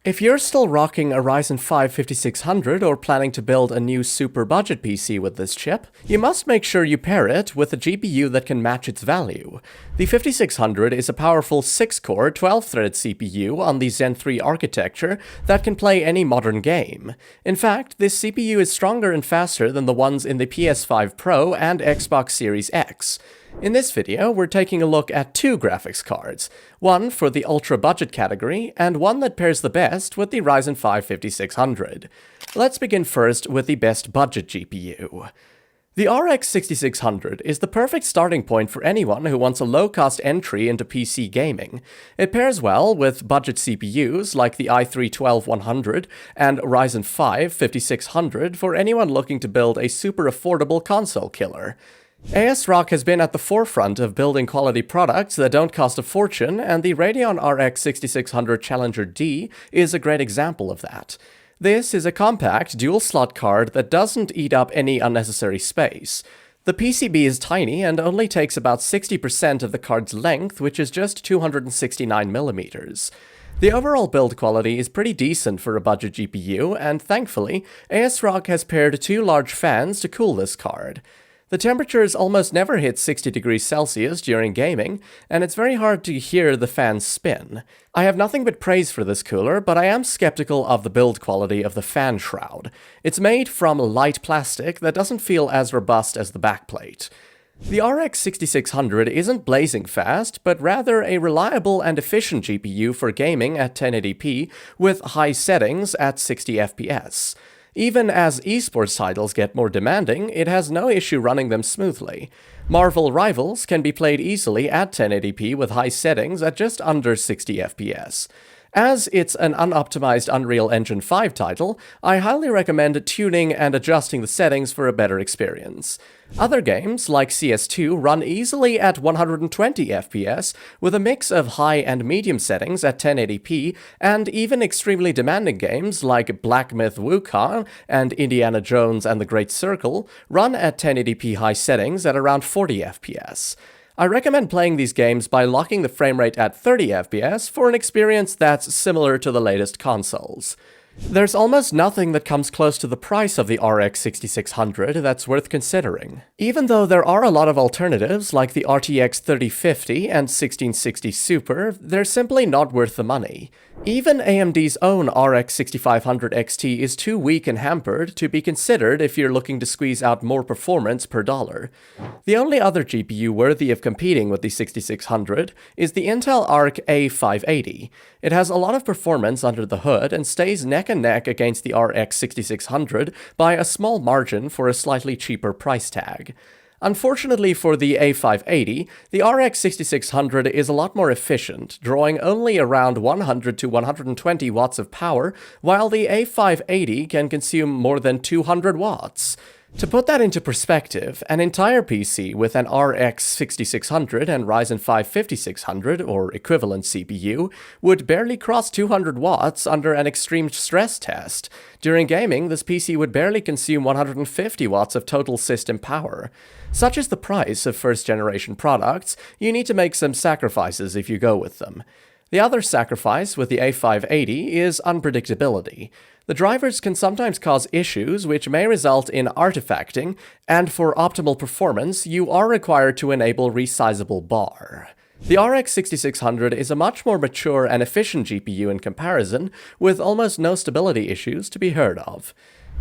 If you're still rocking a Ryzen 5 5600 or planning to build a new super budget PC with this chip, you must make sure you pair it with a GPU that can match its value. The 5600 is a powerful 6-core, 12-threaded CPU on the Zen 3 architecture that can play any modern game. In fact, this CPU is stronger and faster than the ones in the PS5 Pro and Xbox Series X. In this video, we're taking a look at two graphics cards, one for the ultra-budget category, and one that pairs the best with the Ryzen 5 5600. Let's begin first with the best budget GPU. The RX 6600 is the perfect starting point for anyone who wants a low-cost entry into PC gaming. It pairs well with budget CPUs like the i3-12100 and Ryzen 5 5600 for anyone looking to build a super affordable console killer. ASRock has been at the forefront of building quality products that don't cost a fortune, and the Radeon RX 6600 Challenger D is a great example of that. This is a compact, dual-slot card that doesn't eat up any unnecessary space. The PCB is tiny and only takes about 60% of the card's length, which is just 269mm. The overall build quality is pretty decent for a budget GPU, and thankfully, ASRock has paired two large fans to cool this card. The temperatures almost never hit 60 degrees Celsius during gaming, and it's very hard to hear the fans spin. I have nothing but praise for this cooler, but I am skeptical of the build quality of the fan shroud. It's made from light plastic that doesn't feel as robust as the backplate. The RX 6600 isn't blazing fast, but rather a reliable and efficient GPU for gaming at 1080p with high settings at 60 FPS. Even as esports titles get more demanding, it has no issue running them smoothly. Marvel Rivals can be played easily at 1080p with high settings at just under 60 FPS. As it's an unoptimized Unreal Engine 5 title, I highly recommend tuning and adjusting the settings for a better experience. Other games, like CS2, run easily at 120 FPS, with a mix of high and medium settings at 1080p, and even extremely demanding games like Black Myth Wukong and Indiana Jones and the Great Circle run at 1080p high settings at around 40 FPS. I recommend playing these games by locking the frame rate at 30 FPS for an experience that's similar to the latest consoles. There's almost nothing that comes close to the price of the RX 6600 that's worth considering. Even though there are a lot of alternatives like the RTX 3050 and 1660 Super, they're simply not worth the money. Even AMD's own RX 6500 XT is too weak and hampered to be considered if you're looking to squeeze out more performance per dollar. The only other GPU worthy of competing with the 6600 is the Intel Arc A580. It has a lot of performance under the hood and stays neck and neck against the RX 6600 by a small margin for a slightly cheaper price tag. Unfortunately for the A580, the RX 6600 is a lot more efficient, drawing only around 100 to 120 watts of power, while the A580 can consume more than 200 watts. To put that into perspective, an entire PC with an RX 6600 and Ryzen 5 5600, or equivalent CPU, would barely cross 200 watts under an extreme stress test. During gaming, this PC would barely consume 150 watts of total system power. Such is the price of first-generation products, you need to make some sacrifices if you go with them. The other sacrifice with the A580 is unpredictability. The drivers can sometimes cause issues which may result in artifacting, and for optimal performance, you are required to enable resizable bar. The RX 6600 is a much more mature and efficient GPU in comparison, with almost no stability issues to be heard of.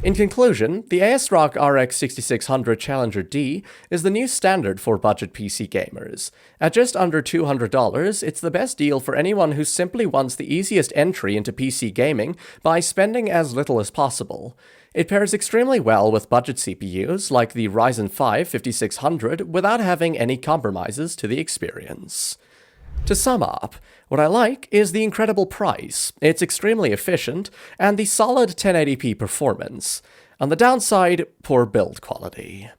In conclusion, the ASRock RX 6600 Challenger D is the new standard for budget PC gamers. At just under $200, it's the best deal for anyone who simply wants the easiest entry into PC gaming by spending as little as possible. It pairs extremely well with budget CPUs like the Ryzen 5 5600 without having any compromises to the experience. To sum up, what I like is the incredible price, it's extremely efficient, and the solid 1080p performance. On the downside, poor build quality.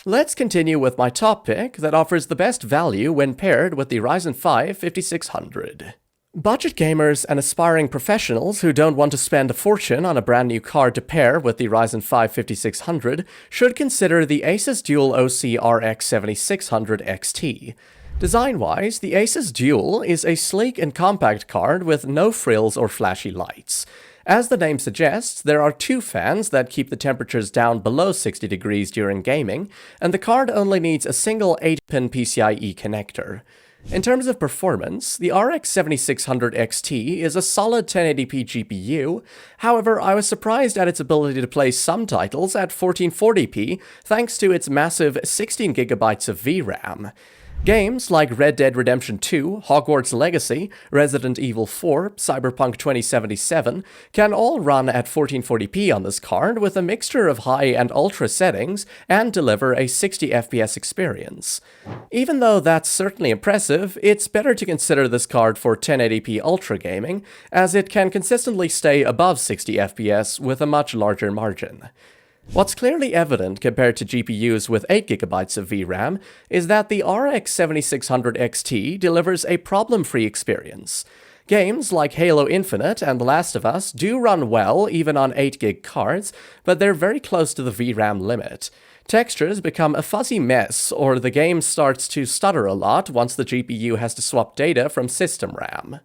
Let's continue with my top pick that offers the best value when paired with the Ryzen 5 5600. Budget gamers and aspiring professionals who don't want to spend a fortune on a brand new card to pair with the Ryzen 5 5600 should consider the Asus Dual OC RX 7600 XT. Design-wise, the Asus Dual is a sleek and compact card with no frills or flashy lights. As the name suggests, there are two fans that keep the temperatures down below 60 degrees during gaming, and the card only needs a single 8-pin PCIe connector. In terms of performance, the RX 7600 XT is a solid 1080p GPU. However, I was surprised at its ability to play some titles at 1440p thanks to its massive 16GB of VRAM. Games like Red Dead Redemption 2, Hogwarts Legacy, Resident Evil 4, Cyberpunk 2077 can all run at 1440p on this card with a mixture of high and ultra settings and deliver a 60 FPS experience. Even though that's certainly impressive, it's better to consider this card for 1080p ultra gaming, as it can consistently stay above 60 FPS with a much larger margin. What's clearly evident compared to GPUs with 8GB of VRAM is that the RX 7600 XT delivers a problem-free experience. Games like Halo Infinite and The Last of Us do run well even on 8GB cards, but they're very close to the VRAM limit. Textures become a fuzzy mess, or the game starts to stutter a lot once the GPU has to swap data from system RAM.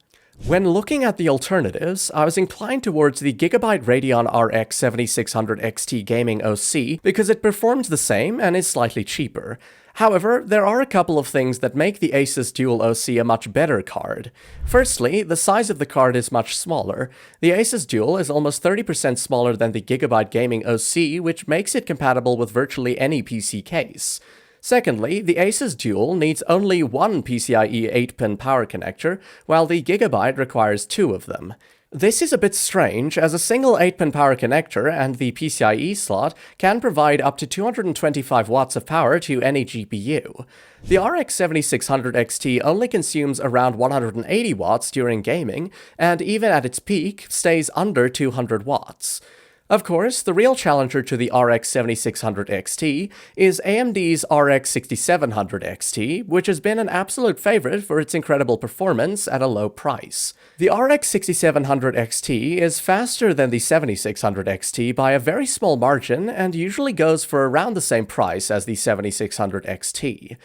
When looking at the alternatives, I was inclined towards the Gigabyte Radeon RX 7600 XT Gaming OC because it performs the same and is slightly cheaper. However, there are a couple of things that make the Asus Dual OC a much better card. Firstly, the size of the card is much smaller. The Asus Dual is almost 30% smaller than the Gigabyte Gaming OC, which makes it compatible with virtually any PC case. Secondly, the Asus Dual needs only one PCIe 8-pin power connector, while the Gigabyte requires two of them. This is a bit strange, as a single 8-pin power connector and the PCIe slot can provide up to 225 watts of power to any GPU. The RX 7600 XT only consumes around 180 watts during gaming, and even at its peak, stays under 200 watts. Of course, the real challenger to the RX 7600 XT is AMD's RX 6700 XT, which has been an absolute favorite for its incredible performance at a low price. The RX 6700 XT is faster than the 7600 XT by a very small margin and usually goes for around the same price as the 7600 XT.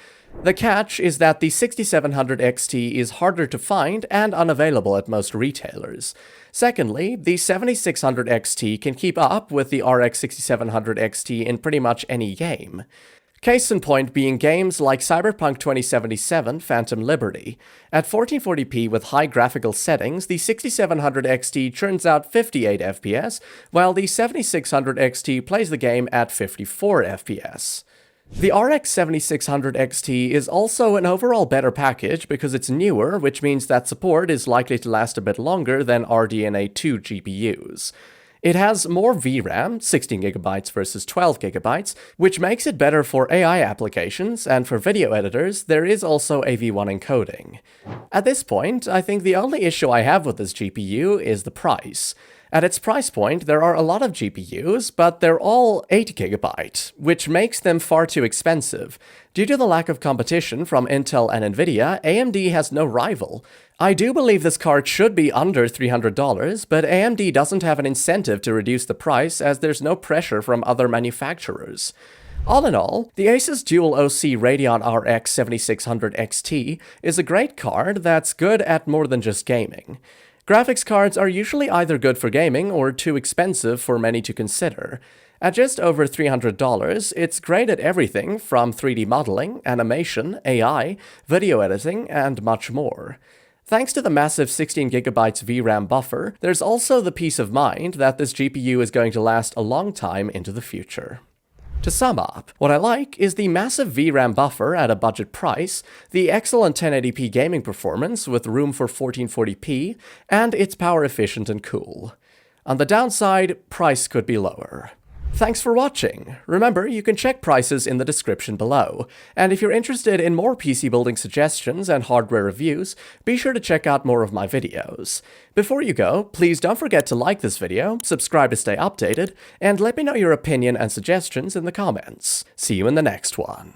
The catch is that the 6700 XT is harder to find and unavailable at most retailers. Secondly, the 7600 XT can keep up with the RX 6700 XT in pretty much any game. Case in point being games like Cyberpunk 2077 Phantom Liberty. At 1440p with high graphical settings, the 6700 XT churns out 58 FPS, while the 7600 XT plays the game at 54 FPS. The RX 7600 XT is also an overall better package because it's newer, which means that support is likely to last a bit longer than RDNA 2 GPUs. It has more VRAM, 16GB versus 12GB, which makes it better for AI applications, and for video editors, there is also AV1 encoding. At this point, I think the only issue I have with this GPU is the price. At its price point, there are a lot of GPUs, but they're all 8GB, which makes them far too expensive. Due to the lack of competition from Intel and Nvidia, AMD has no rival. I do believe this card should be under $300, but AMD doesn't have an incentive to reduce the price as there's no pressure from other manufacturers. All in all, the Asus Dual OC Radeon RX 7600 XT is a great card that's good at more than just gaming. Graphics cards are usually either good for gaming or too expensive for many to consider. At just over $300, it's great at everything from 3D modeling, animation, AI, video editing, and much more. Thanks to the massive 16GB VRAM buffer, there's also the peace of mind that this GPU is going to last a long time into the future. To sum up, what I like is the massive VRAM buffer at a budget price, the excellent 1080p gaming performance with room for 1440p, and it's power efficient and cool. On the downside, price could be lower. Thanks for watching. Remember, you can check prices in the description below. And if you're interested in more PC building suggestions and hardware reviews, be sure to check out more of my videos. Before you go, please don't forget to like this video, subscribe to stay updated, and let me know your opinion and suggestions in the comments. See you in the next one.